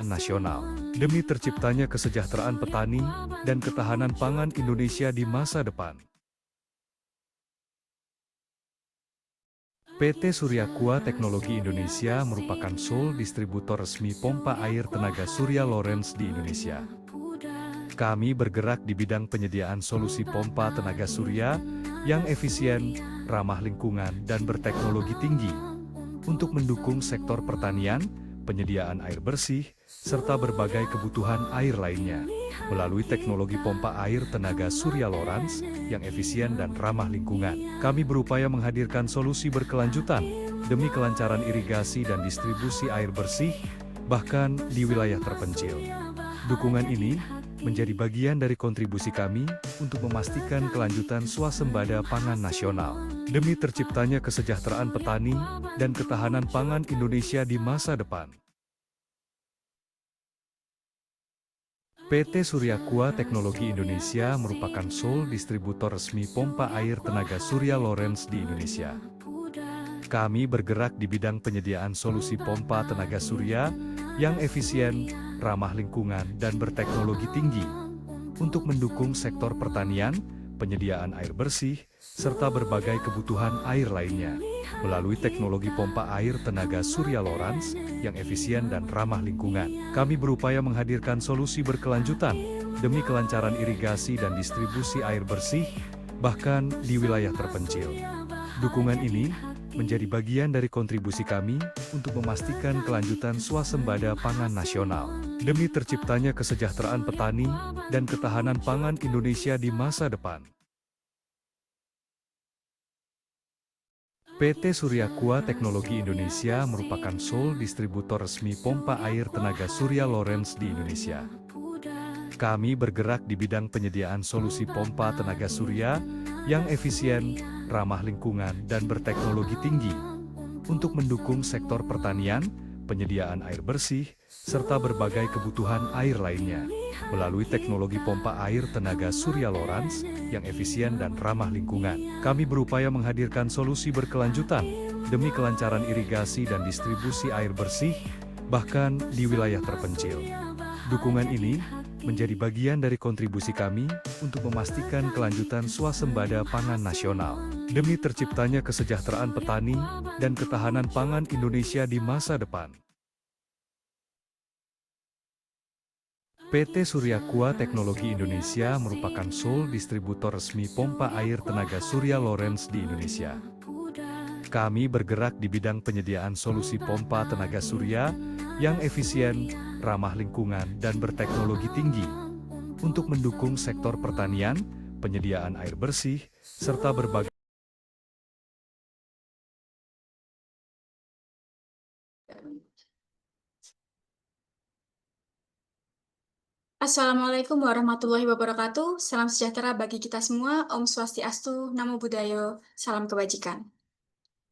nasional, demi terciptanya kesejahteraan petani dan ketahanan pangan Indonesia di masa depan. PT Surya Kua Teknologi Indonesia merupakan sole distributor resmi pompa air tenaga surya Lawrence di Indonesia. Kami bergerak di bidang penyediaan solusi pompa tenaga surya yang efisien, ramah lingkungan, dan berteknologi tinggi untuk mendukung sektor pertanian, penyediaan air bersih, serta berbagai kebutuhan air lainnya. Melalui teknologi pompa air tenaga surya Lawrence yang efisien dan ramah lingkungan, kami berupaya menghadirkan solusi berkelanjutan demi kelancaran irigasi dan distribusi air bersih, bahkan di wilayah terpencil. Dukungan ini menjadi bagian dari kontribusi kami untuk memastikan kelanjutan swasembada pangan nasional, demi terciptanya kesejahteraan petani dan ketahanan pangan Indonesia di masa depan. PT Surya Kua Teknologi Indonesia merupakan sole distributor resmi pompa air tenaga surya Lawrence di Indonesia. Kami bergerak di bidang penyediaan solusi pompa tenaga surya yang efisien, ramah lingkungan, dan berteknologi tinggi untuk mendukung sektor pertanian, penyediaan air bersih, serta berbagai kebutuhan air lainnya. Melalui teknologi pompa air tenaga surya Lawrence yang efisien dan ramah lingkungan, kami berupaya menghadirkan solusi berkelanjutan demi kelancaran irigasi dan distribusi air bersih, bahkan di wilayah terpencil. Dukungan ini menjadi bagian dari kontribusi kami untuk memastikan kelanjutan swasembada pangan nasional, demi terciptanya kesejahteraan petani dan ketahanan pangan Indonesia di masa depan. PT Surya Kua Teknologi Indonesia merupakan sole distributor resmi pompa air tenaga surya Lawrence di Indonesia. Kami bergerak di bidang penyediaan solusi pompa tenaga surya yang efisien, ramah lingkungan, dan berteknologi tinggi untuk mendukung sektor pertanian, penyediaan air bersih, serta berbagai kebutuhan air lainnya. Melalui teknologi pompa air tenaga surya Lawrence yang efisien dan ramah lingkungan, kami berupaya menghadirkan solusi berkelanjutan demi kelancaran irigasi dan distribusi air bersih, bahkan di wilayah terpencil. Dukungan ini menjadi bagian dari kontribusi kami untuk memastikan kelanjutan swasembada pangan nasional, demi terciptanya kesejahteraan petani dan ketahanan pangan Indonesia di masa depan. PT Surya Kua Teknologi Indonesia merupakan sole distributor resmi pompa air tenaga surya Lawrence di Indonesia. Kami bergerak di bidang penyediaan solusi pompa tenaga surya yang efisien, ramah lingkungan, dan berteknologi tinggi untuk mendukung sektor pertanian, penyediaan air bersih, serta berbagai Assalamualaikum warahmatullahi wabarakatuh. Salam sejahtera bagi kita semua. Om Swastiastu, Namo Buddhaya, salam kebajikan.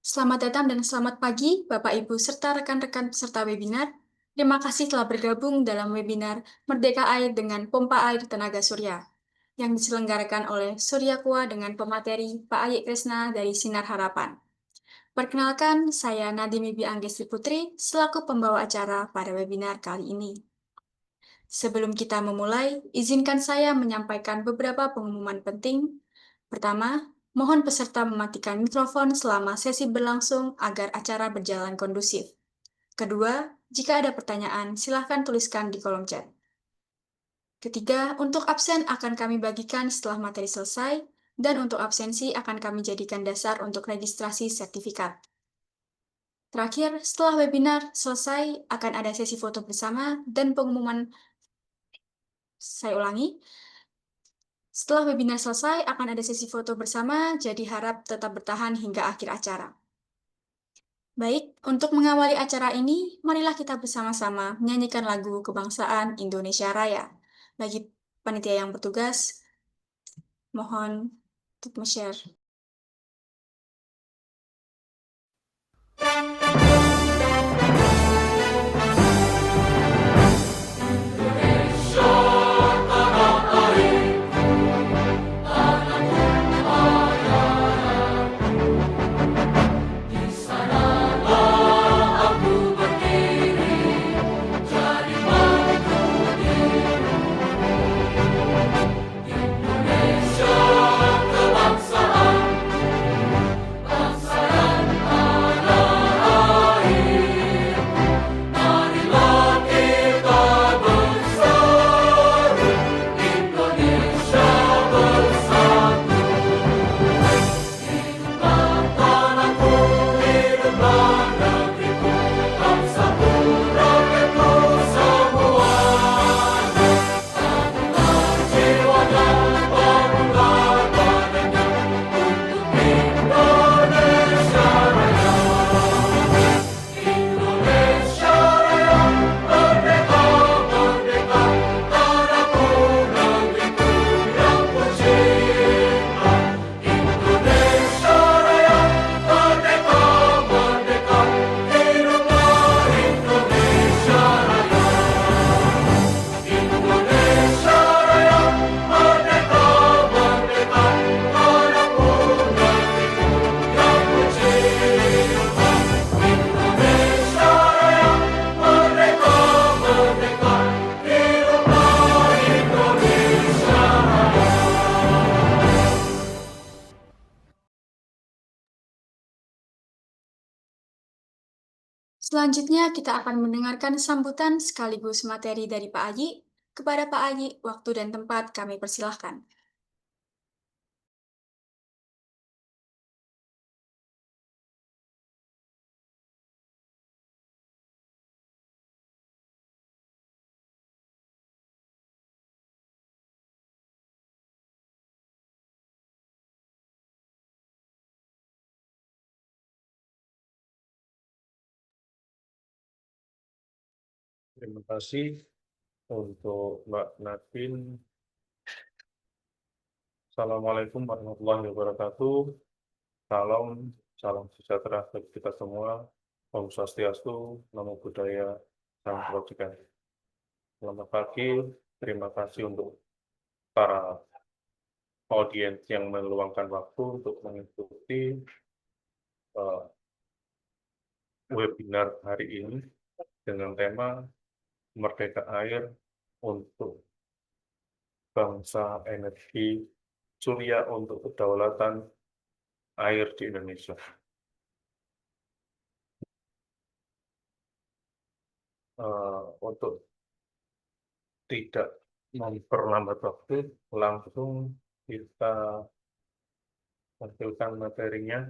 Selamat datang dan selamat pagi, Bapak Ibu serta rekan-rekan peserta webinar. Terima kasih telah bergabung dalam webinar Merdeka Air dengan Pompa Air Tenaga Surya yang diselenggarakan oleh Surya Kua dengan pemateri Pak Ayik Krisna dari Sinar Harapan. Perkenalkan, saya Nadimi Bi Anggesti Putri selaku pembawa acara pada webinar kali ini. Sebelum kita memulai, izinkan saya menyampaikan beberapa pengumuman penting. Pertama, mohon peserta mematikan mikrofon selama sesi berlangsung agar acara berjalan kondusif. Kedua, jika ada pertanyaan, silakan tuliskan di kolom chat. Ketiga, untuk absen akan kami bagikan setelah materi selesai, dan untuk absensi akan kami jadikan dasar untuk registrasi sertifikat. Terakhir, setelah webinar selesai, akan ada sesi foto bersama dan pengumuman. Saya ulangi, setelah webinar selesai akan ada sesi foto bersama, jadi harap tetap bertahan hingga akhir acara. Baik, untuk mengawali acara ini, marilah kita bersama-sama menyanyikan lagu Kebangsaan Indonesia Raya. Bagi panitia yang bertugas, mohon untuk share. Di sanalah aku berdiri, jadi Selanjutnya, kita akan mendengarkan sambutan sekaligus materi dari Pak Aji. Kepada Pak Aji, waktu dan tempat kami persilahkan. Terima kasih untuk Mbak Nadine. Assalamualaikum warahmatullahi wabarakatuh. Salam, salam sejahtera bagi kita semua. Om Swastiastu, Namo Buddhaya, Salam Kebajikan. Selamat pagi, terima kasih untuk para audiens yang meluangkan waktu untuk mengikuti webinar hari ini dengan tema Merdeka Air untuk Bangsa Energi Surya untuk Kedaulatan Air di Indonesia. Untuk tidak memperlambat waktu, langsung kita tampilkan materinya.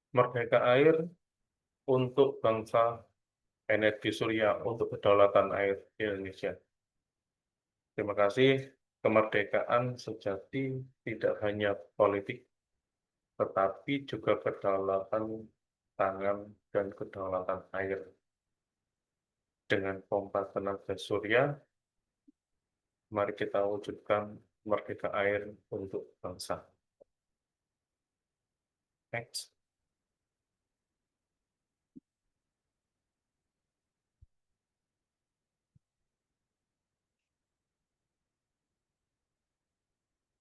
Merdeka Air untuk Bangsa Energi Surya untuk Kedaulatan Air di Indonesia. Terima kasih. Kemerdekaan sejati tidak hanya politik, tetapi juga kedaulatan tangan dan kedaulatan air. Dengan pompa tenaga surya, mari kita wujudkan merdeka air untuk bangsa. Next.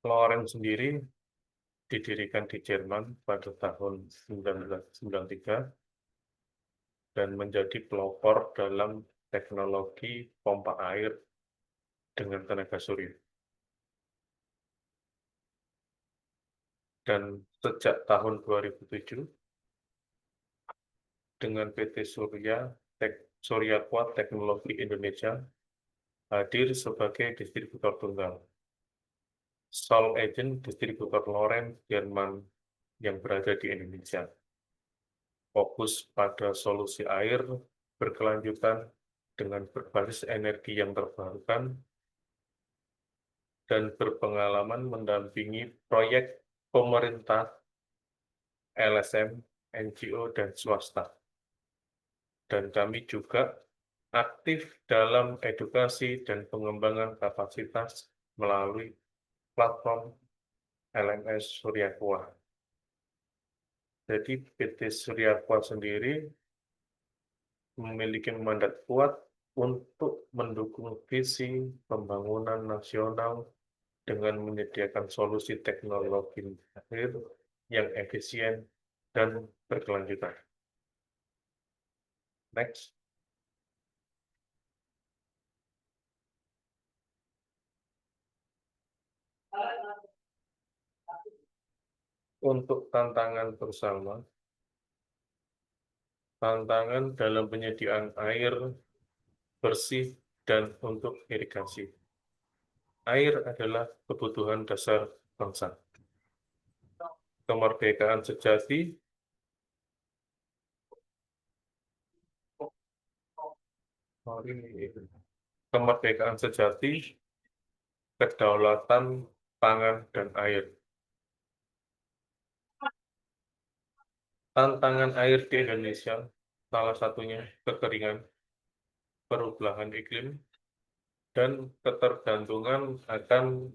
Lorentz sendiri didirikan di Jerman pada tahun 1993 dan menjadi pelopor dalam teknologi pompa air dengan tenaga surya. Dan sejak tahun 2007, dengan PT Surya Kuat Teknologi Indonesia hadir sebagai distributor tunggal. Sole agent distributor Lorentz Jerman yang berada di Indonesia. Fokus pada solusi air berkelanjutan dengan berbasis energi yang terbarukan dan berpengalaman mendampingi proyek pemerintah, LSM, NGO, dan swasta. Dan kami juga aktif dalam edukasi dan pengembangan kapasitas melalui platform LMS Surya Kuat. Jadi PT Surya Kuat sendiri memiliki mandat kuat untuk mendukung visi pembangunan nasional dengan menyediakan solusi teknologi air yang efisien dan berkelanjutan. Next. Untuk tantangan bersama, tantangan dalam penyediaan air bersih dan untuk irigasi. Air adalah kebutuhan dasar bangsa. Kemerdekaan sejati kemerdekaan sejati, kedaulatan pangan dan air. Tantangan air di Indonesia, salah satunya kekeringan, perubahan iklim, dan ketergantungan akan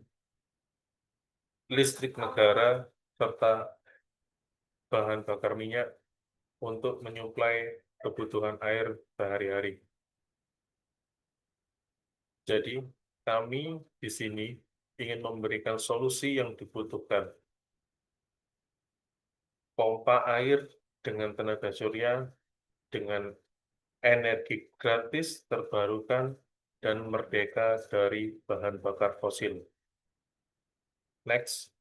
listrik negara serta bahan bakar minyak untuk menyuplai kebutuhan air sehari-hari. Jadi, kami di sini ingin memberikan solusi yang dibutuhkan. Pompa air dengan tenaga surya dengan energi gratis, terbarukan, dan merdeka dari bahan bakar fosil. Next.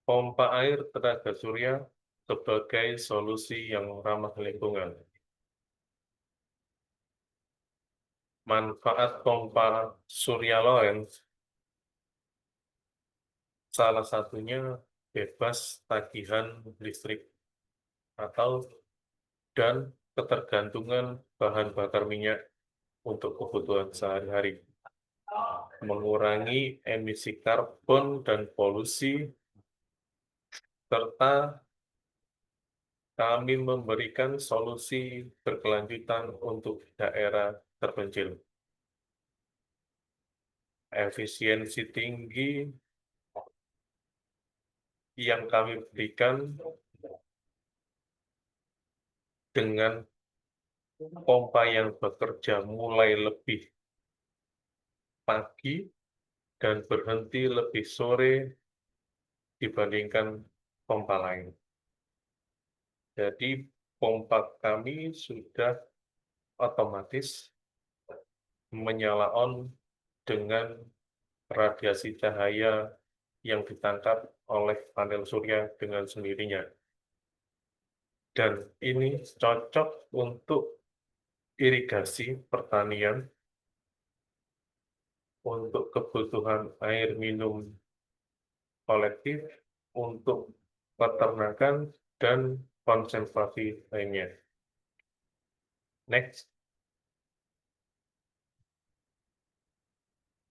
Pompa air tenaga surya sebagai solusi yang ramah lingkungan. Manfaat pompa surya Lorentz salah satunya bebas tagihan listrik dan ketergantungan bahan bakar minyak untuk kebutuhan sehari-hari, mengurangi emisi karbon dan polusi, serta kami memberikan solusi berkelanjutan untuk daerah terpencil. Efisiensi tinggi yang kami berikan dengan pompa yang bekerja mulai lebih pagi dan berhenti lebih sore dibandingkan pompa lain. Jadi pompa kami sudah otomatis menyala on dengan radiasi cahaya yang ditangkap oleh panel surya dengan sendirinya. Dan ini cocok untuk irigasi pertanian, untuk kebutuhan air minum kolektif, untuk peternakan, dan konservasi lainnya. Next.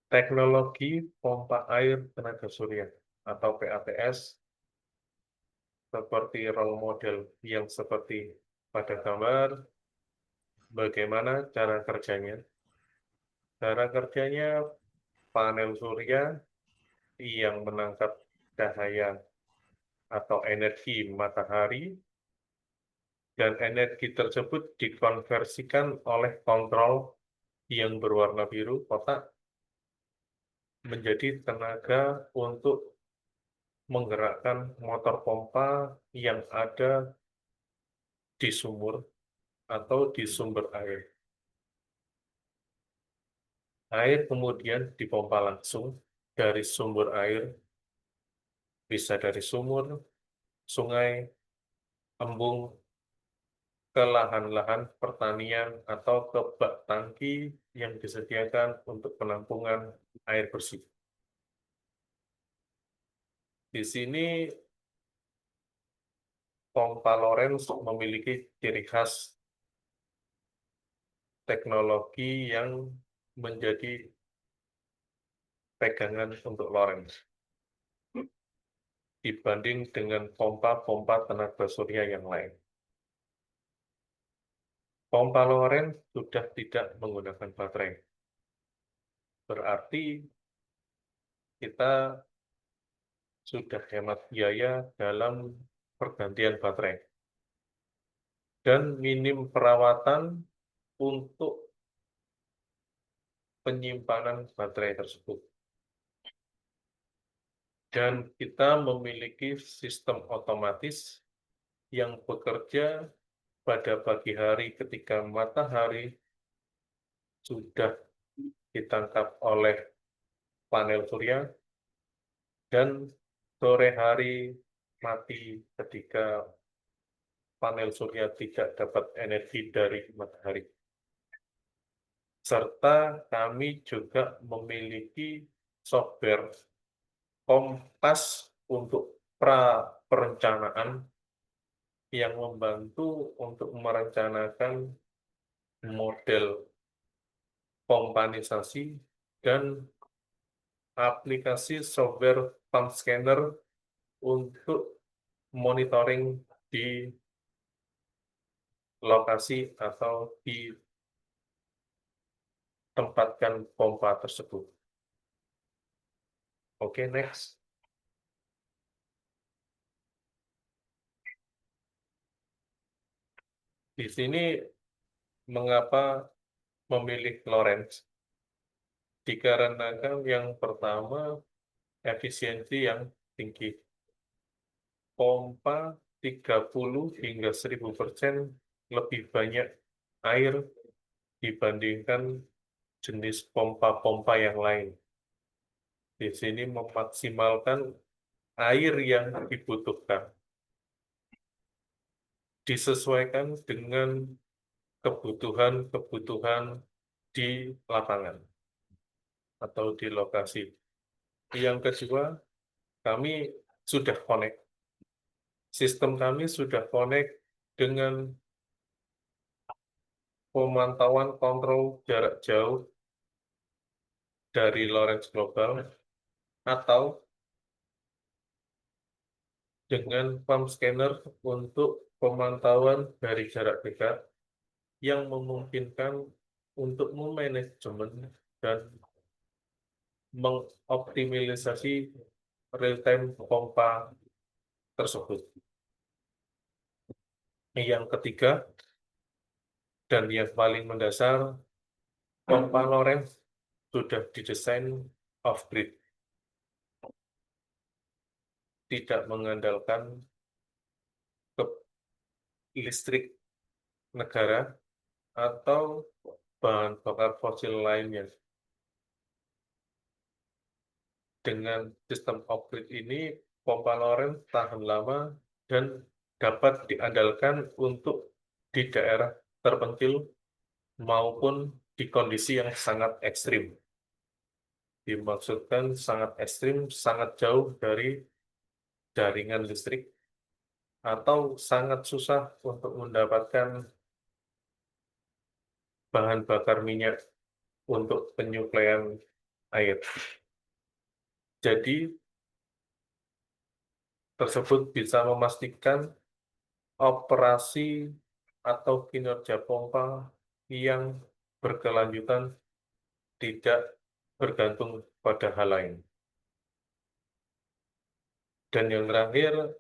Teknologi pompa air tenaga surya atau PATS seperti role model yang seperti pada gambar. Bagaimana cara kerjanya? Cara kerjanya panel surya yang menangkap cahaya atau energi matahari, dan energi tersebut dikonversikan oleh kontrol yang berwarna biru kotak menjadi tenaga untuk menggerakkan motor pompa yang ada di sumur atau di sumber air. Air kemudian dipompa langsung dari sumber air, bisa dari sumur, sungai, embung, ke lahan-lahan pertanian atau ke bak tangki yang disediakan untuk penampungan air bersih. Di sini pompa Lorentz memiliki ciri khas teknologi yang menjadi pegangan untuk Lorentz dibanding dengan pompa-pompa tenaga surya yang lain. Pompa Lorentz sudah tidak menggunakan baterai. Berarti kita sudah hemat biaya dalam pergantian baterai. Dan minim perawatan untuk penyimpanan baterai tersebut. Dan kita memiliki sistem otomatis yang bekerja pada pagi hari ketika matahari sudah ditangkap oleh panel surya, dan sore hari mati ketika panel surya tidak dapat energi dari matahari. Serta kami juga memiliki software Kompas untuk perencanaan yang membantu untuk merencanakan model pompanisasi dan aplikasi software pump scanner untuk monitoring di lokasi atau di tempatkan pompa tersebut. Oke, next. Di sini mengapa memilih Lorentz? Dikarenakan yang pertama efisiensi yang tinggi. pompa 30 hingga 1000% lebih banyak air dibandingkan jenis pompa-pompa yang lain. Di sini memaksimalkan air yang dibutuhkan, disesuaikan dengan kebutuhan-kebutuhan di lapangan atau di lokasi. Yang kedua, kami sudah connect. Sistem kami sudah connect dengan pemantauan kontrol jarak jauh dari Lorentz Global atau dengan pump scanner untuk pemantauan dari jarak dekat yang memungkinkan untuk memanajemen dan mengoptimalisasi real-time pompa tersebut. Yang ketiga, dan yang paling mendasar, pompa Lorentz sudah didesain off-grid, tidak mengandalkan listrik negara atau bahan bakar fosil lainnya. Dengan sistem off-grid ini, pompa Lorentz tahan lama dan dapat diandalkan untuk di daerah terpencil maupun di kondisi yang sangat ekstrim. Dimaksudkan sangat ekstrim, sangat jauh dari jaringan listrik, atau sangat susah untuk mendapatkan bahan bakar minyak untuk penyuplaian air. Jadi, tersebut bisa memastikan operasi atau kinerja pompa yang berkelanjutan, tidak bergantung pada hal lain. Dan yang terakhir,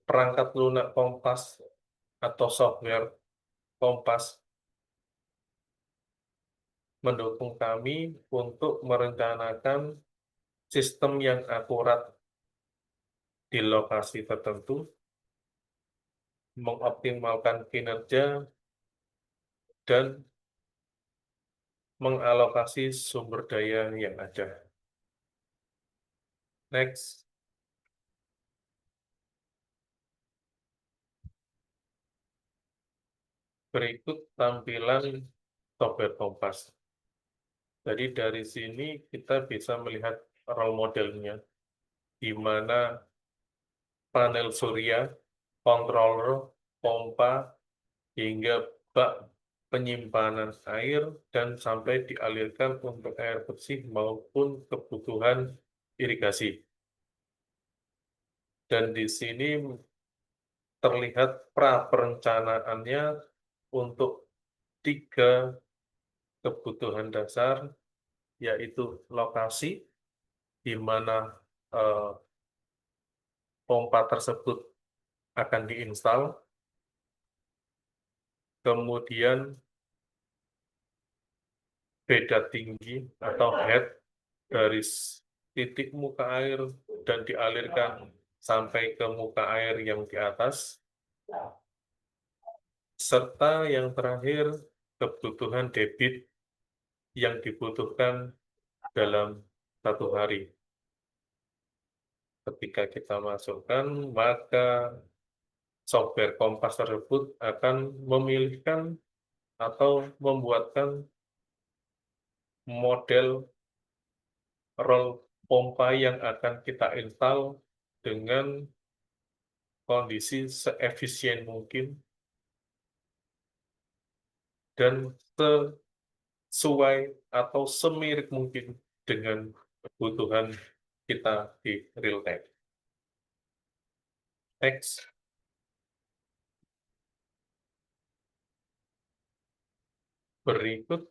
perangkat lunak Kompas atau software Kompas mendukung kami untuk merencanakan sistem yang akurat di lokasi tertentu, mengoptimalkan kinerja, dan mengalokasi sumber daya yang ada. Next. Berikut tampilan software Kompas. Jadi dari sini kita bisa melihat role modelnya, di mana panel surya, controller, pompa, hingga bak penyimpanan air, dan sampai dialirkan untuk air bersih maupun kebutuhan irigasi. Dan di sini terlihat pra-perencanaannya untuk 3 kebutuhan dasar, yaitu lokasi, di mana pompa tersebut akan diinstal, kemudian beda tinggi atau head dari titik muka air dan dialirkan sampai ke muka air yang di atas, serta yang terakhir kebutuhan debit yang dibutuhkan dalam 1 hari. Ketika kita masukkan, maka software Kompas tersebut akan memilihkan atau membuatkan model role pompa yang akan kita install dengan kondisi seefisien mungkin dan sesuai atau semirip mungkin dengan kebutuhan kita di real time. Next. Berikut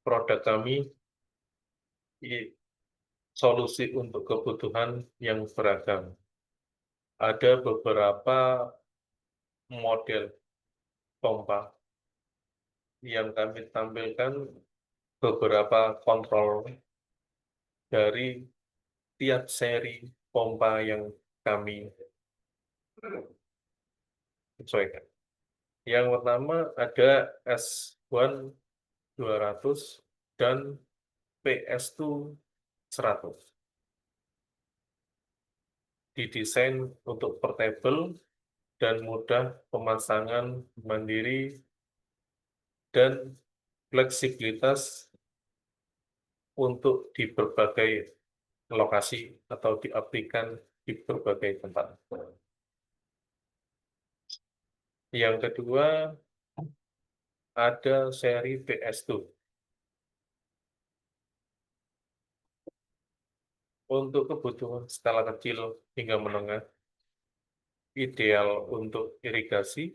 produk kami, solusi untuk kebutuhan yang beragam. Ada beberapa model pompa yang kami tampilkan, beberapa kontrol dari tiap seri pompa yang kami sesuaikan. Yang pertama ada S1 200 dan PS2 100. Didesain untuk portable dan mudah pemasangan mandiri dan fleksibilitas untuk di berbagai lokasi atau diaplikasikan di berbagai tempat. Yang kedua, ada seri PS2. Untuk kebutuhan skala kecil hingga menengah, ideal untuk irigasi,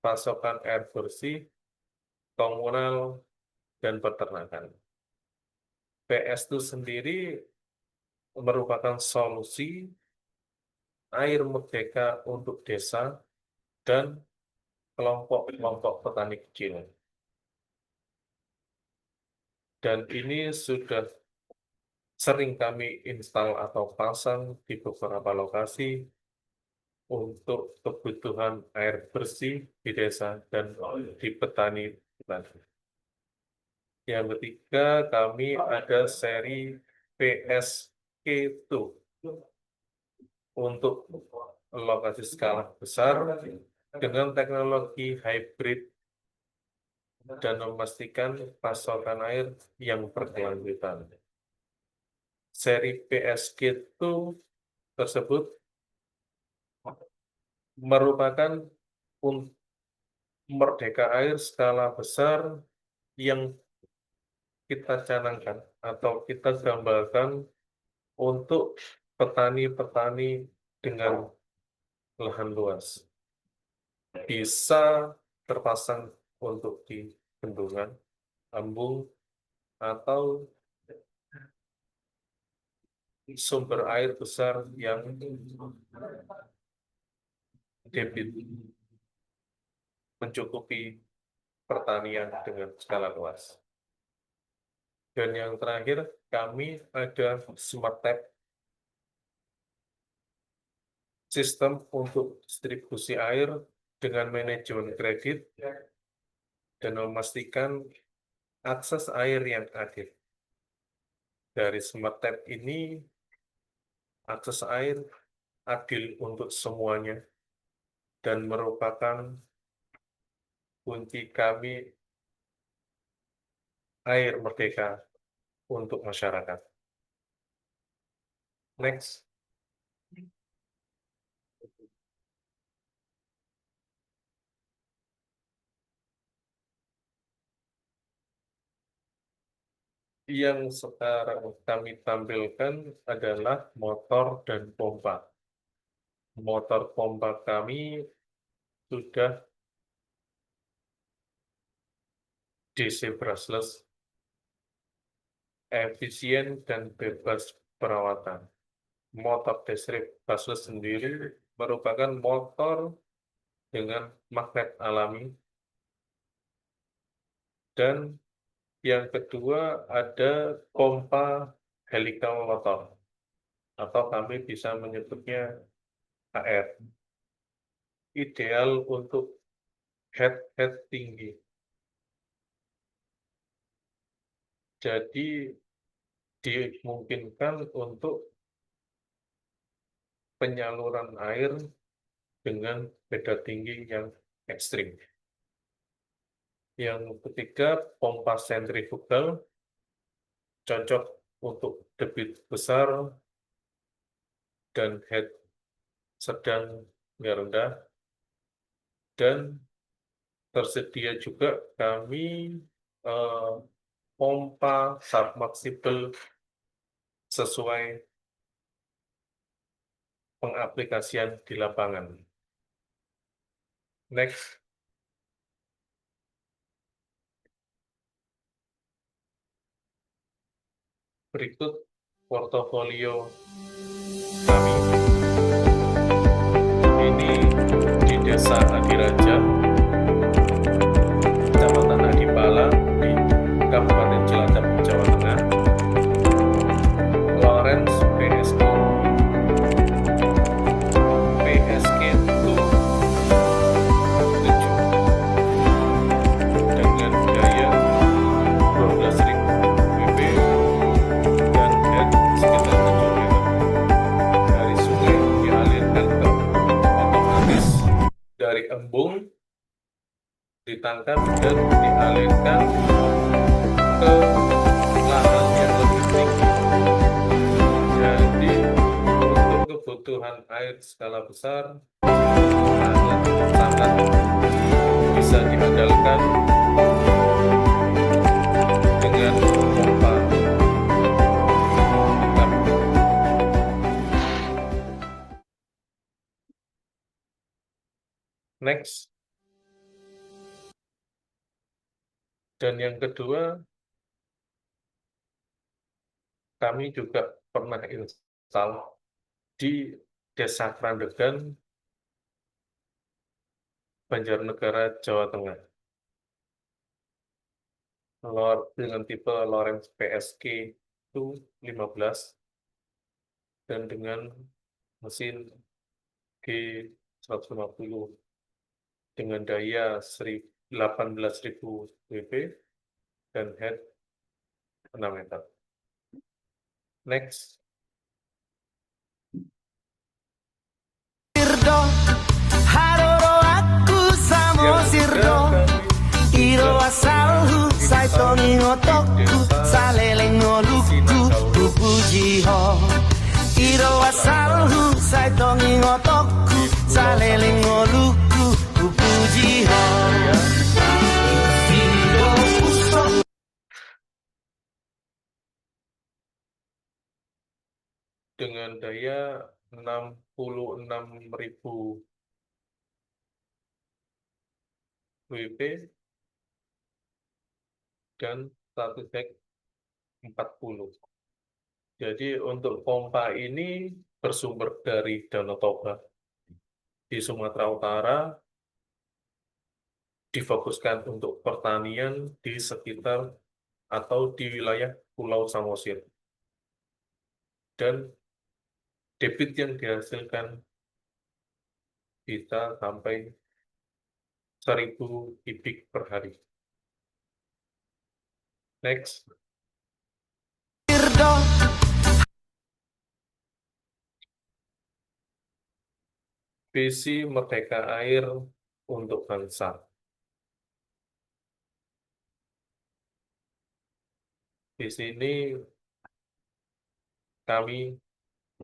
pasokan air bersih, komunal, dan peternakan. PS2 sendiri merupakan solusi air merdeka untuk desa dan kelompok-kelompok petani kecil. Dan ini sudah sering kami install atau pasang di beberapa lokasi untuk kebutuhan air bersih di desa dan di petani. Yang ketiga, kami ada seri PSK2 untuk lokasi skala besar dengan teknologi hybrid dan memastikan pasokan air yang berkelanjutan. Seri PSK2 tersebut merupakan merdeka air skala besar yang kita canangkan atau kita gambarkan untuk petani-petani dengan lahan luas. Bisa terpasang untuk di bendungan, embung, atau sumber air besar yang debit mencukupi pertanian dengan skala luas. Dan yang terakhir, kami ada Smart Tap, sistem untuk distribusi air dengan manajemen kredit dan memastikan akses air yang adil. Dari Smart Tap ini, akses air adil untuk semuanya dan merupakan kunci kami air merdeka untuk masyarakat. Next. Yang sekarang kami tampilkan adalah motor dan pompa. Motor pompa kami sudah DC brushless, efisien dan bebas perawatan. Motor DC brushless sendiri merupakan motor dengan magnet alami. Dan yang kedua ada pompa helical motor, atau kami bisa menyebutnya HR. Ideal untuk head tinggi. Jadi dimungkinkan untuk penyaluran air dengan beda tinggi yang ekstrim. Yang ketiga, pompa sentrifugal, cocok untuk debit besar dan head sedang hingga rendah. Dan tersedia juga kami pompa submersible sesuai pengaplikasian di lapangan. Next. Berikut portofolio kami. Ini di Desa Adiraja, Kecamatan Adipala, di Kabupaten Cilacap, Jawa Tengah. Lawrence PSO, dari embung ditangkap dan dialirkan ke lahan yang lebih tinggi. Jadi untuk kebutuhan air skala besar sangat bisa diandalkan dengan pompa. Next. Dan yang kedua, kami juga pernah install di Desa Krandegan, Banjarnegara, Jawa Tengah. Dengan tipe Lorentz PSK itu 15 dan dengan mesin G150 dengan daya 18.000 WP dan head 6 meter. Next. Sirdo, haroro aku samo sirdo, iro asalhu saitoni ngotoku, saleleng ngoluku, pupujiho. Iro asalhu saitoni ngotoku, saleleng ngoluku, pupujiho. Iro usok. Dengan daya 66.000 WP dan 1 head 40. Jadi untuk pompa ini bersumber dari Danau Toba di Sumatera Utara, difokuskan untuk pertanian di sekitar atau di wilayah Pulau Samosir. Dan debit yang dihasilkan bisa sampai 1.000 kubik per hari. Next. Visi Merdeka Air untuk bangsa. Di sini kami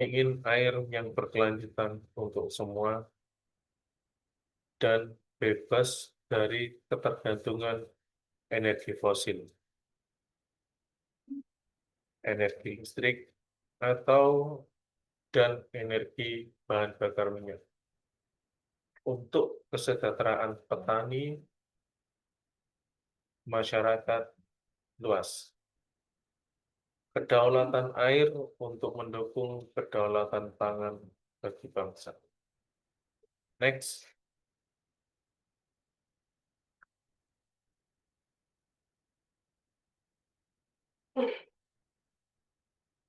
ingin air yang berkelanjutan untuk semua dan bebas dari ketergantungan energi fosil, energi listrik, dan energi bahan bakar minyak. Untuk kesejahteraan petani, masyarakat luas. Kedaulatan air untuk mendukung kedaulatan pangan bagi bangsa. Next.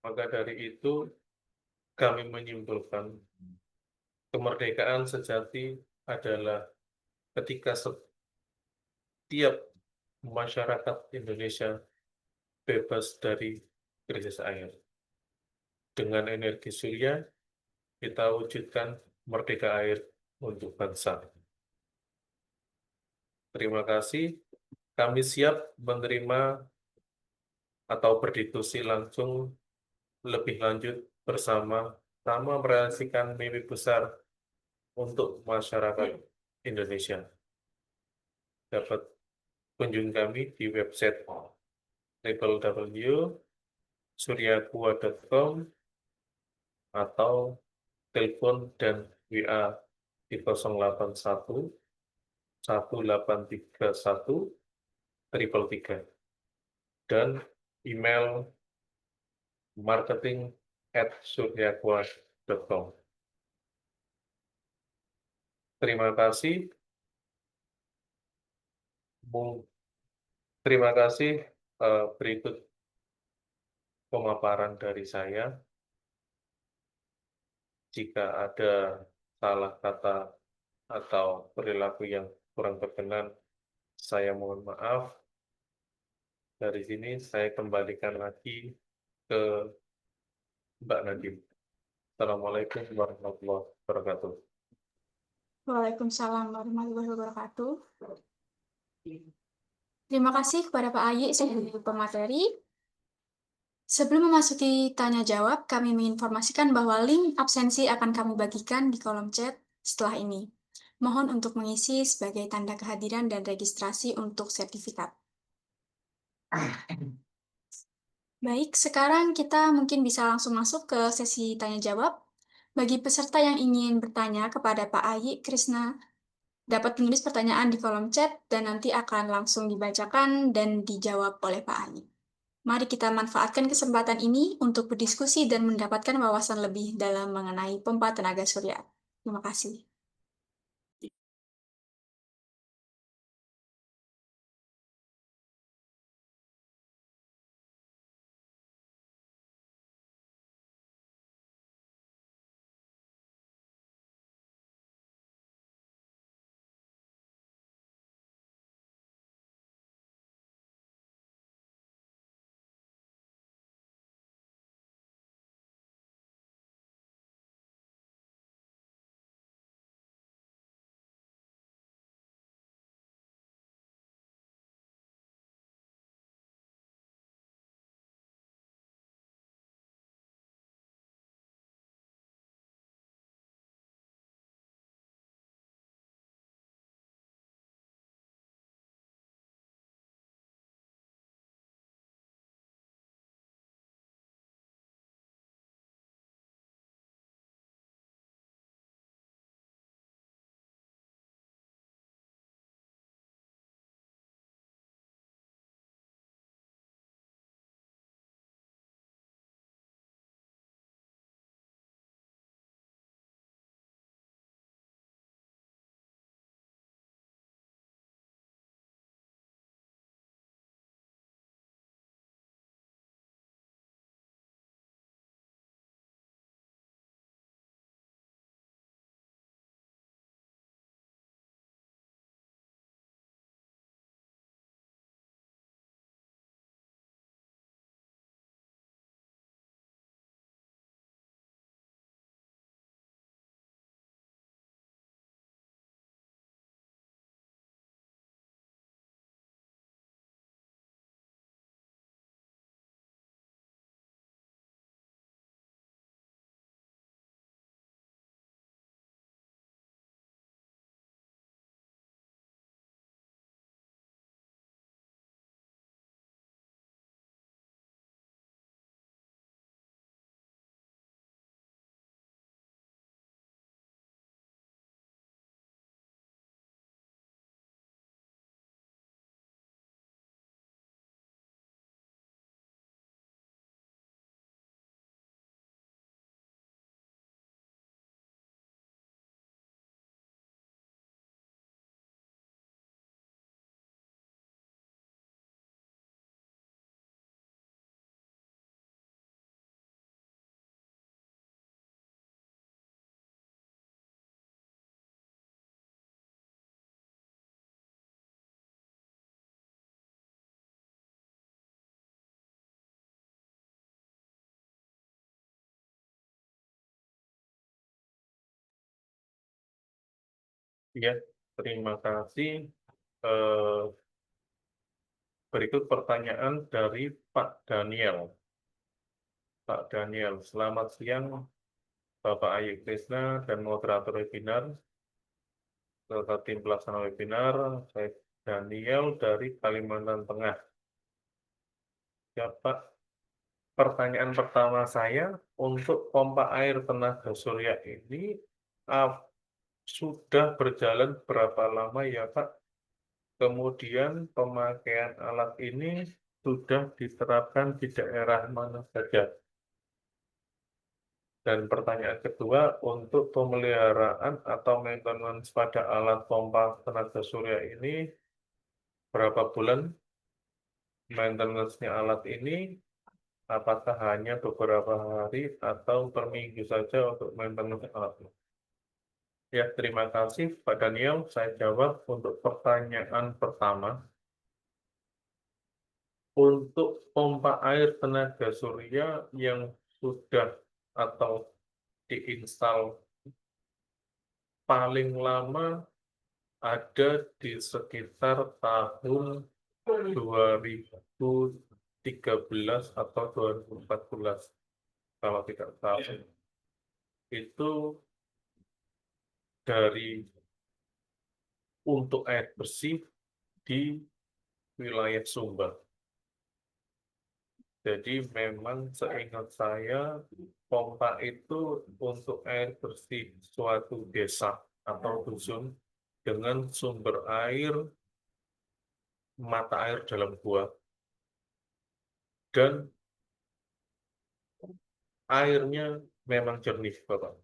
Maka dari itu, kami menyimpulkan kemerdekaan sejati adalah ketika setiap masyarakat Indonesia bebas dari krisis air. Dengan energi surya, kita wujudkan merdeka air untuk bangsa. Terima kasih. Kami siap menerima atau berdiskusi langsung lebih lanjut bersama merealisasikan mimpi besar untuk masyarakat Indonesia. Dapat kunjungi kami di website www.suryakua.com atau telepon dan WA di 081 1831 333 dan email marketing@suryakua.com. Terima kasih. Terima kasih. Berikut pemaparan dari saya. Jika ada salah kata atau perilaku yang kurang berkenan, saya mohon maaf. Dari sini saya kembalikan lagi ke Mbak Nadiem. Assalamualaikum warahmatullahi wabarakatuh. Waalaikumsalam warahmatullahi wabarakatuh. Terima kasih kepada Pak Ayi sebagai pemateri. Sebelum memasuki tanya jawab, kami menginformasikan bahwa link absensi akan kami bagikan di kolom chat setelah ini. Mohon untuk mengisi sebagai tanda kehadiran dan registrasi untuk sertifikat. Baik, sekarang kita mungkin bisa langsung masuk ke sesi tanya jawab. Bagi peserta yang ingin bertanya kepada Pak Ayi Krisna, dapat menulis pertanyaan di kolom chat dan nanti akan langsung dibacakan dan dijawab oleh Pak Ayi. Mari kita manfaatkan kesempatan ini untuk berdiskusi dan mendapatkan wawasan lebih dalam mengenai pompa tenaga surya. Terima kasih. Ya, terima kasih. Berikut pertanyaan dari Pak Daniel. Pak Daniel, selamat siang Bapak Ayi Krisna dan moderator webinar, serta tim pelaksana webinar. Saya Daniel dari Kalimantan Tengah. Ya Pak, pertanyaan pertama saya untuk pompa air tenaga surya ini sudah berjalan berapa lama ya Pak? Kemudian pemakaian alat ini sudah diterapkan di daerah mana saja? Dan pertanyaan kedua, untuk pemeliharaan atau maintenance pada alat pompa tenaga surya ini, berapa bulan maintenance-nya alat ini? Apakah hanya beberapa hari atau per minggu saja untuk maintenance alat ini? Ya, terima kasih Pak Daniel. Saya jawab untuk pertanyaan pertama. Untuk pompa air tenaga surya yang sudah atau diinstal paling lama ada di sekitar tahun 2013 atau 2014, kalau tidak salah. Itu dari untuk air bersih di wilayah Sumbar. Jadi memang seingat saya, pompa itu untuk air bersih suatu desa atau dusun dengan sumber air, mata air dalam gua, dan airnya memang jernih, Bapak.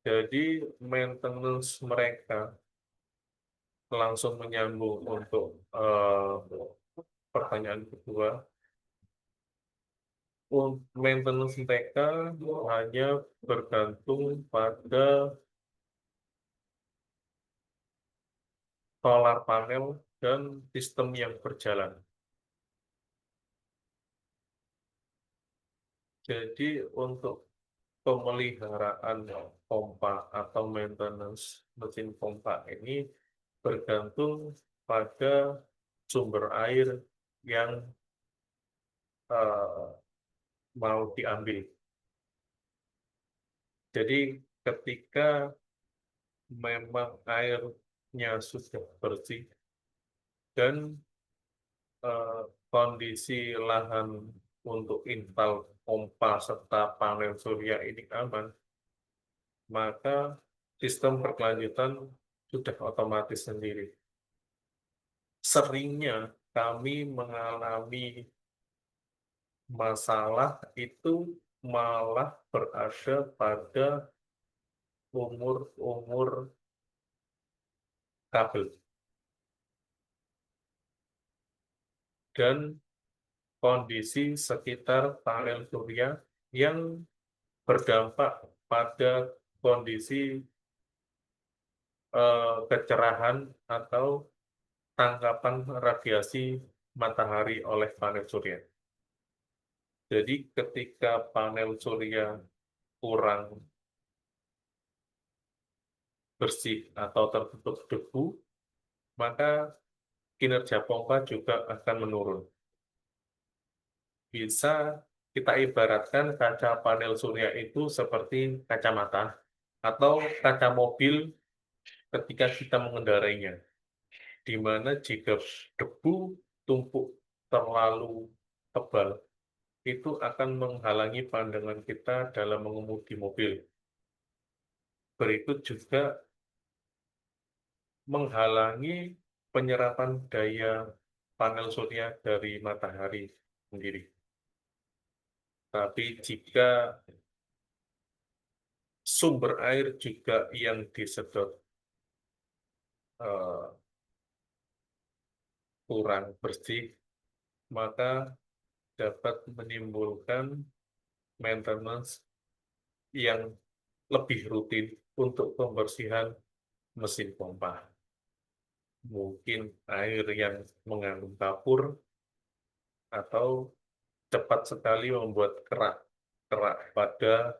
Jadi maintenance mereka langsung menyambung untuk pertanyaan kedua. Maintenance mereka hanya bergantung pada solar panel dan sistem yang berjalan. Jadi untuk pemeliharaan pompa atau maintenance mesin pompa ini bergantung pada sumber air yang mau diambil. Jadi ketika memang airnya sudah bersih dan kondisi lahan untuk install pompa serta panel surya ini aman, maka sistem berkelanjutan sudah otomatis sendiri. Seringnya kami mengalami masalah itu malah berada pada umur kabel dan kondisi sekitar panel surya yang berdampak pada kondisi kecerahan atau tangkapan radiasi matahari oleh panel surya. Jadi ketika panel surya kurang bersih atau tertutup debu, maka kinerja pompa juga akan menurun. Bisa kita ibaratkan kaca panel surya itu seperti kacamata atau kaca mobil ketika kita mengendarainya, di mana jika debu tumpuk terlalu tebal, itu akan menghalangi pandangan kita dalam mengemudi mobil. Berikut juga menghalangi penyerapan daya panel surya dari matahari sendiri. Tapi jika sumber air juga yang disedot kurang bersih, maka dapat menimbulkan maintenance yang lebih rutin untuk pembersihan mesin pompa. Mungkin air yang mengandung kapur atau cepat sekali membuat kerak pada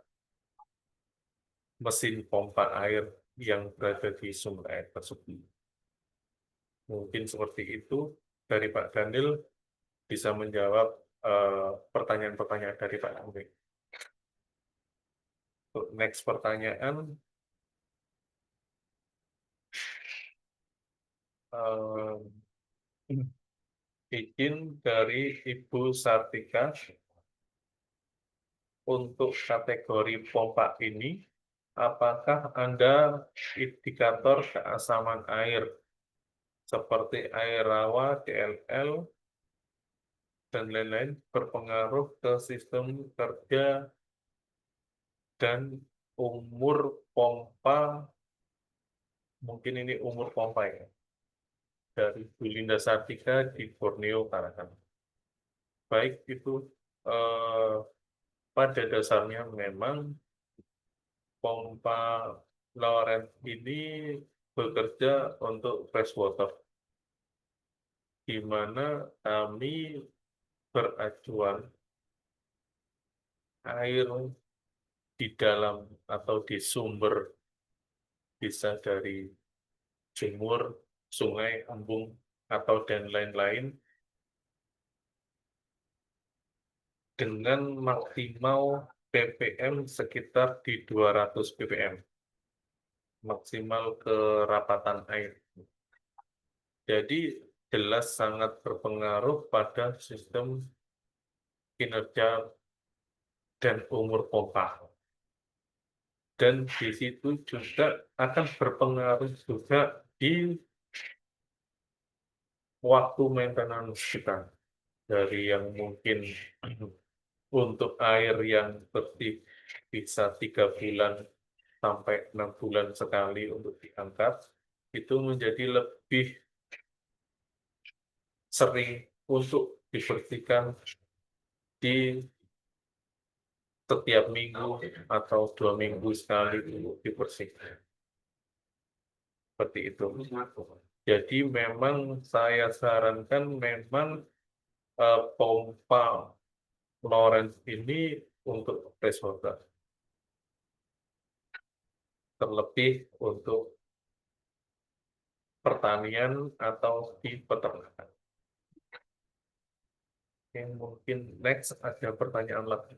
mesin pompa air yang berada di sumber air tersebut. Mungkin seperti itu dari Pak Daniel, bisa menjawab pertanyaan-pertanyaan dari Pak Daniel. Next pertanyaan, izin dari Ibu Sartika, untuk kategori pompa ini, apakah Anda indikator keasaman air seperti air rawa, DLL, dan lain-lain berpengaruh ke sistem kerja dan umur pompa? Mungkin ini umur pompa ya, dari Bu Linda Sartika di Borneo, Tarakan. Baik, itu pada dasarnya memang pompa Lorentz ini bekerja untuk freshwater, di mana kami beracuan air di dalam atau di sumber bisa dari sumur, sungai, embung, atau dan lain-lain, dengan maksimal ppm sekitar di 200 ppm, maksimal kerapatan air. Jadi jelas sangat berpengaruh pada sistem kinerja dan umur pompa. Dan di situ juga akan berpengaruh juga di waktu maintenance kita. Dari yang mungkin untuk air yang bersih bisa 3 bulan sampai 6 bulan sekali untuk diangkat, itu menjadi lebih sering untuk dibersihkan di setiap minggu atau 2 minggu sekali untuk dibersihkan. Seperti itu. Jadi memang saya sarankan memang pompa Lawrence ini untuk freshwater. Terlebih untuk pertanian atau di peternakan. Oke, mungkin next ada pertanyaan lagi.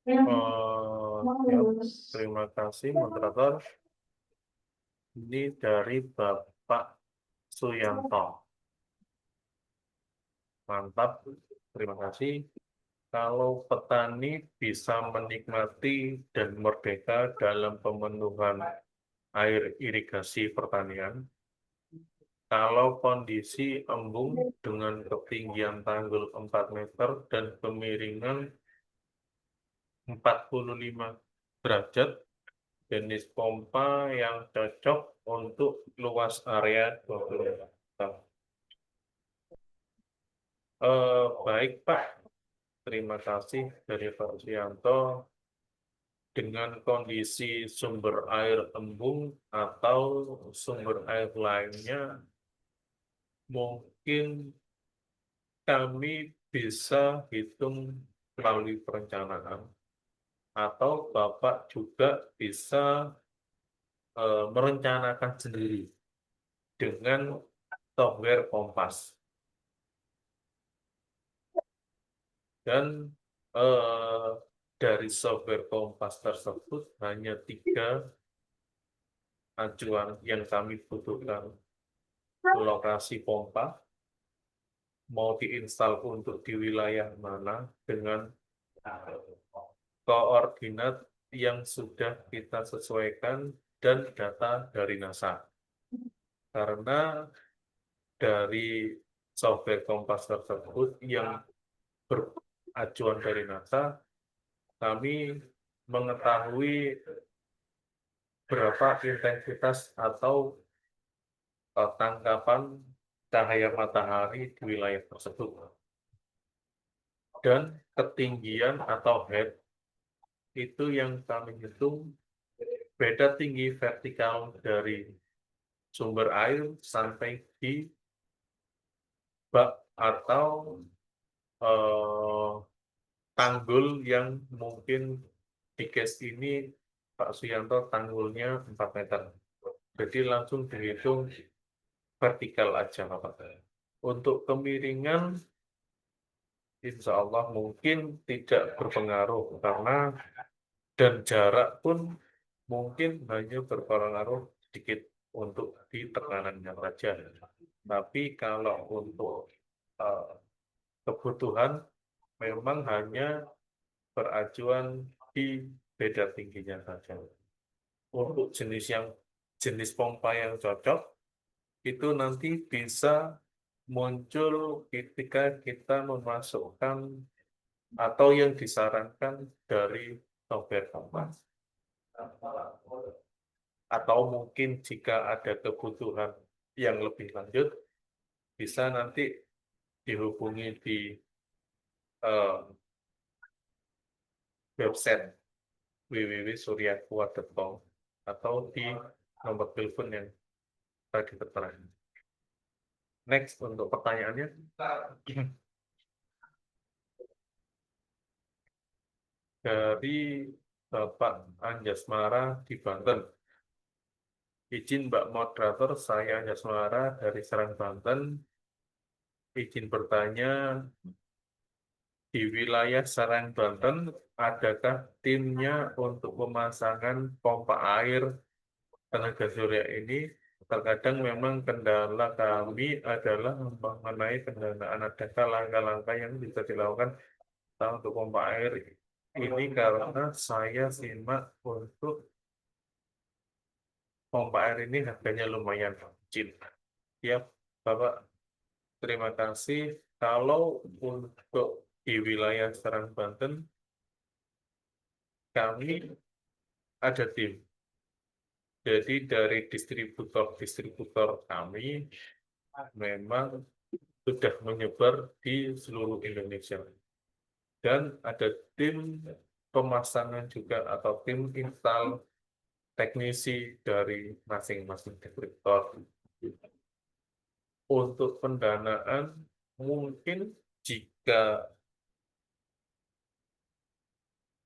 Ya, terima kasih moderator. Ini dari Bapak Suyanto. Mantap, terima kasih. Kalau petani bisa menikmati dan merdeka dalam pemenuhan air irigasi pertanian, kalau kondisi embung dengan ketinggian tanggul 4 meter dan kemiringan 45 derajat, jenis pompa yang cocok untuk luas area 20 hektar. Baik Pak, terima kasih dari Pak Suyanto. Dengan kondisi sumber air embung atau sumber air lainnya, mungkin kami bisa hitung melalui perencanaan, atau Bapak juga bisa merencanakan sendiri dengan software Kompas. Dan dari software Kompas tersebut hanya 3 acuan yang kami butuhkan. Lokasi pompa, mau diinstal untuk di wilayah mana, dengan koordinat yang sudah kita sesuaikan dan data dari NASA. Karena dari software Kompas tersebut yang beracuan dari NASA, kami mengetahui berapa intensitas atau tangkapan cahaya matahari di wilayah tersebut. Dan ketinggian atau head itu yang kami hitung beda tinggi vertikal dari sumber air sampai di bak atau tanggul yang mungkin di case ini Pak Suyanto tanggulnya 4 meter. Jadi langsung dihitung vertikal aja Pak. Untuk kemiringan insya Allah mungkin tidak berpengaruh karena dan jarak pun mungkin hanya berpengaruh sedikit untuk di tekanannya saja. Tapi kalau untuk kebutuhan memang hanya beracuan di beda tingginya saja. Untuk jenis pompa yang cocok itu nanti bisa muncul ketika kita memasukkan atau yang disarankan dari software Kompas. Atau mungkin jika ada kebutuhan yang lebih lanjut, bisa nanti dihubungi di website www.suryakuat.com atau di nomor telepon yang tadi tertera. Next, untuk pertanyaannya. Dari Bapak Anjasmara di Banten. Izin Mbak Moderator, saya Anjasmara dari Serang, Banten. Izin bertanya, di wilayah Serang, Banten, adakah timnya untuk pemasangan pompa air tenaga surya ini? Terkadang memang kendala kami adalah mengenai pendanaan. Adakah langkah-langkah yang bisa dilakukan untuk pompa air ini, karena saya simak untuk pompa air ini harganya lumayan kecil. Ya, Bapak, terima kasih. Kalau untuk di wilayah Serang, Banten, kami ada tim. Jadi dari distributor kami memang sudah menyebar di seluruh Indonesia. Dan ada tim pemasangan juga atau tim install teknisi dari masing-masing distributor. Untuk pendanaan, mungkin jika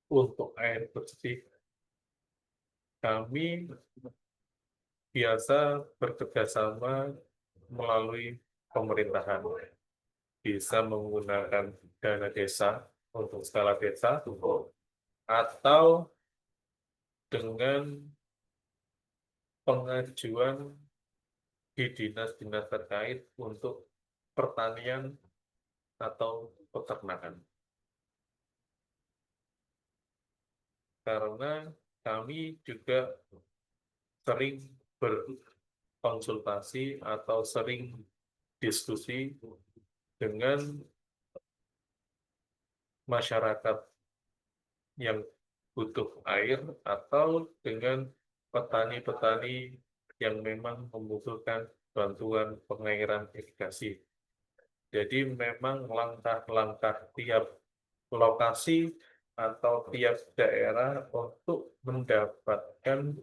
untuk air bersih, kami biasa bekerjasama melalui pemerintahan. Bisa menggunakan dana desa untuk skala desa, atau dengan pengajuan di dinas-dinas terkait untuk pertanian atau peternakan. Karena kami juga sering berkonsultasi atau sering diskusi dengan masyarakat yang butuh air atau dengan petani-petani yang memang membutuhkan bantuan pengairan irigasi. Jadi memang langkah-langkah tiap lokasi atau tiap daerah untuk mendapatkan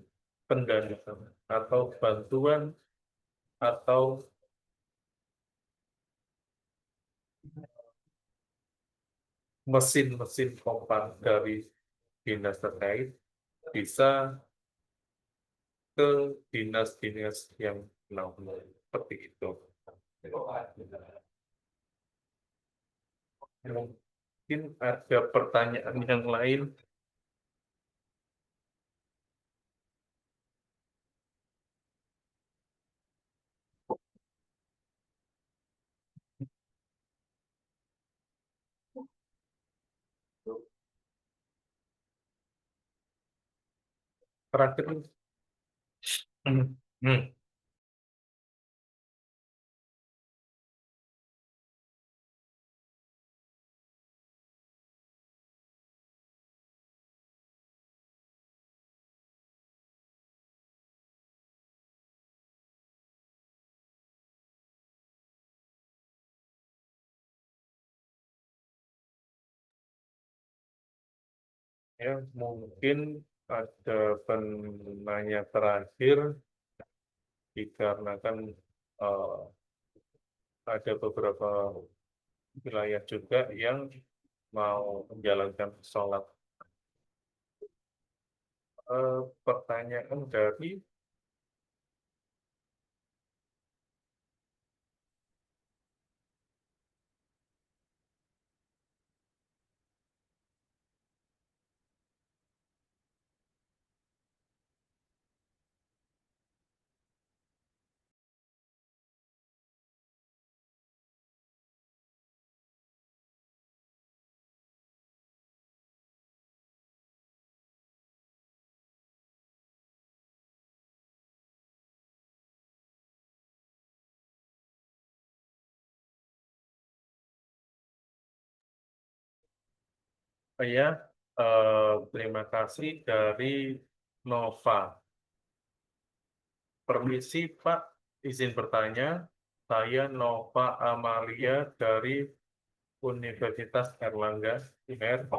pendanaan atau bantuan atau mesin-mesin pompa dari dinas terkait bisa ke dinas-dinas yang lain, seperti itu. mungkin ada pertanyaan yang lain. Terakhir, hmm, hmm. Ya, mungkin ada penanya terakhir dikarenakan eh, ada beberapa wilayah juga yang mau menjalankan sholat. Pertanyaan dari saya, terima kasih dari Nova. Permisi Pak, izin bertanya. Saya Nova Amalia dari Universitas Airlangga, UNER.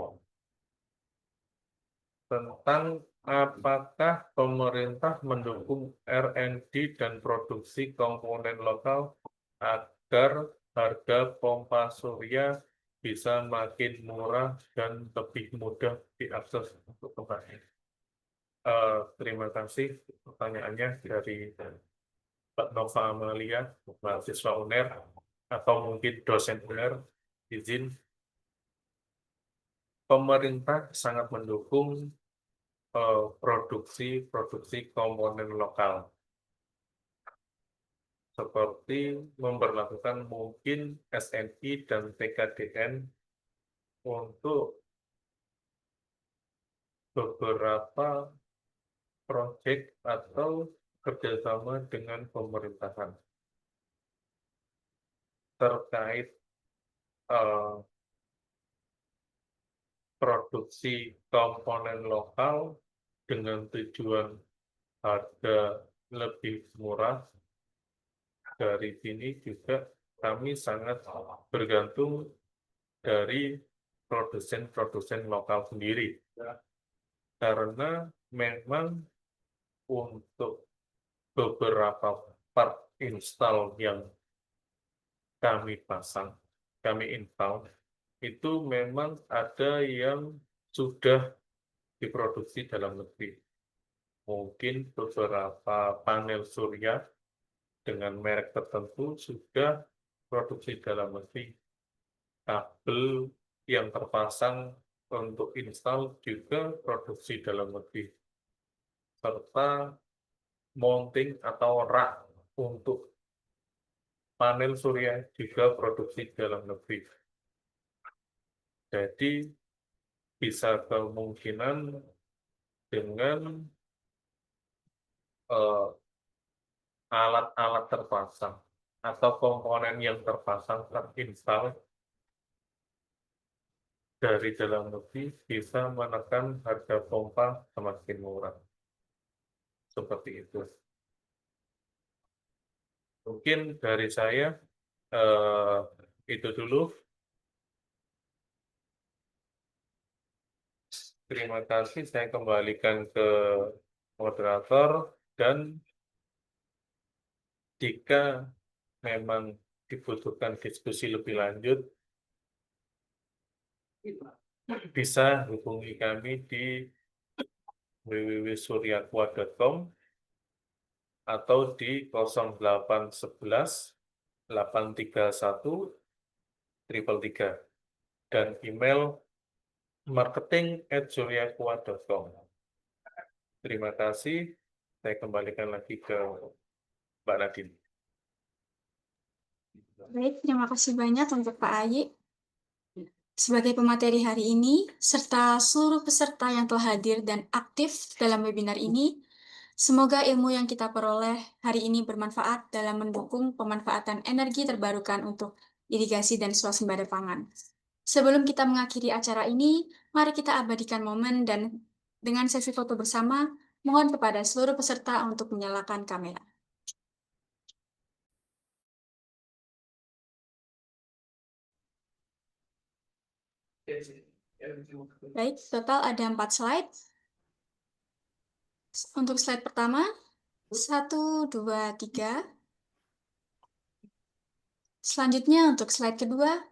Tentang apakah pemerintah mendukung R&D dan produksi komponen lokal agar harga pompa surya bisa makin murah dan lebih mudah diakses untuk petani. Terima kasih pertanyaannya dari Pak Nova Amalia, mahasiswa UNER, atau mungkin dosen UNER. Izin, pemerintah sangat mendukung produksi komponen lokal, seperti memberlakukan mungkin SNI dan TKDN untuk beberapa proyek atau kerjasama dengan pemerintahan terkait produksi komponen lokal dengan tujuan harga lebih murah. Dari sini juga kami sangat bergantung dari produsen-produsen lokal sendiri. Karena memang untuk beberapa part install yang kami pasang, kami install, itu memang ada yang sudah diproduksi dalam negeri. Mungkin beberapa panel surya dengan merek tertentu sudah produksi dalam negeri. Kabel yang terpasang untuk install juga produksi dalam negeri. Serta mounting atau rak untuk panel surya juga produksi dalam negeri. Jadi bisa kemungkinan dengan alat-alat terpasang atau komponen yang terpasang terinstall dari dalam negeri bisa menekan harga pompa semakin murah. Seperti itu. Mungkin dari saya itu dulu. Terima kasih, saya kembalikan ke moderator, dan jika memang dibutuhkan diskusi lebih lanjut, bisa hubungi kami di www.suryakwa.com atau di 0811 831 333. dan email marketing@suryakua.com. Terima kasih. Saya kembalikan lagi ke Mbak Nadine. Baik, terima kasih banyak untuk Pak Ayi sebagai pemateri hari ini, serta seluruh peserta yang telah hadir dan aktif dalam webinar ini. Semoga ilmu yang kita peroleh hari ini bermanfaat dalam mendukung pemanfaatan energi terbarukan untuk irigasi dan swasembada pangan. Sebelum kita mengakhiri acara ini, mari kita abadikan momen dan dengan sesi foto bersama, mohon kepada seluruh peserta untuk menyalakan kamera. Baik, total ada 4 slide. Untuk slide pertama, 1, 2, 3. Selanjutnya untuk slide kedua,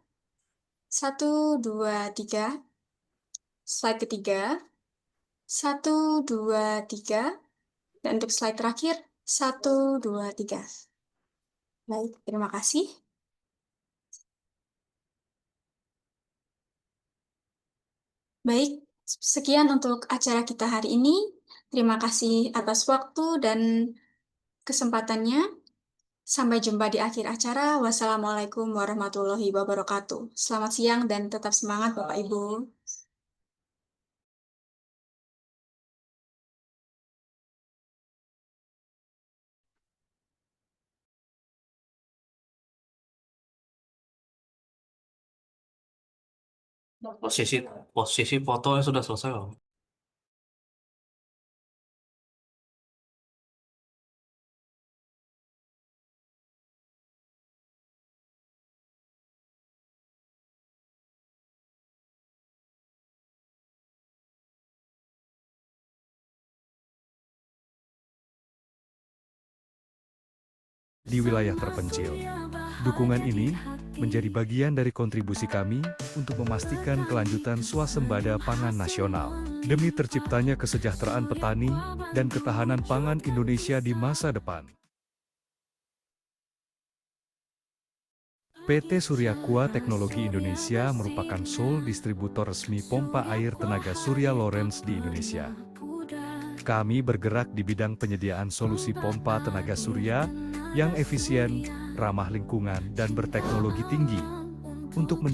1, 2, 3. Slide ketiga, 1, 2, 3. Dan untuk slide terakhir, 1, 2, 3. Baik, terima kasih. Baik, sekian untuk acara kita hari ini. Terima kasih atas waktu dan kesempatannya. Sampai jumpa di akhir acara. Wassalamualaikum warahmatullahi wabarakatuh. Selamat siang dan tetap semangat Bapak Ibu. Posisi fotonya sudah selesai, Om. Di wilayah terpencil. Dukungan ini menjadi bagian dari kontribusi kami untuk memastikan kelanjutan swasembada pangan nasional, demi terciptanya kesejahteraan petani dan ketahanan pangan Indonesia di masa depan. PT Suryakua Teknologi Indonesia merupakan sole distributor resmi pompa air tenaga surya Lorentz di Indonesia. Kami bergerak di bidang penyediaan solusi pompa tenaga surya yang efisien, ramah lingkungan, dan berteknologi tinggi untuk mendukung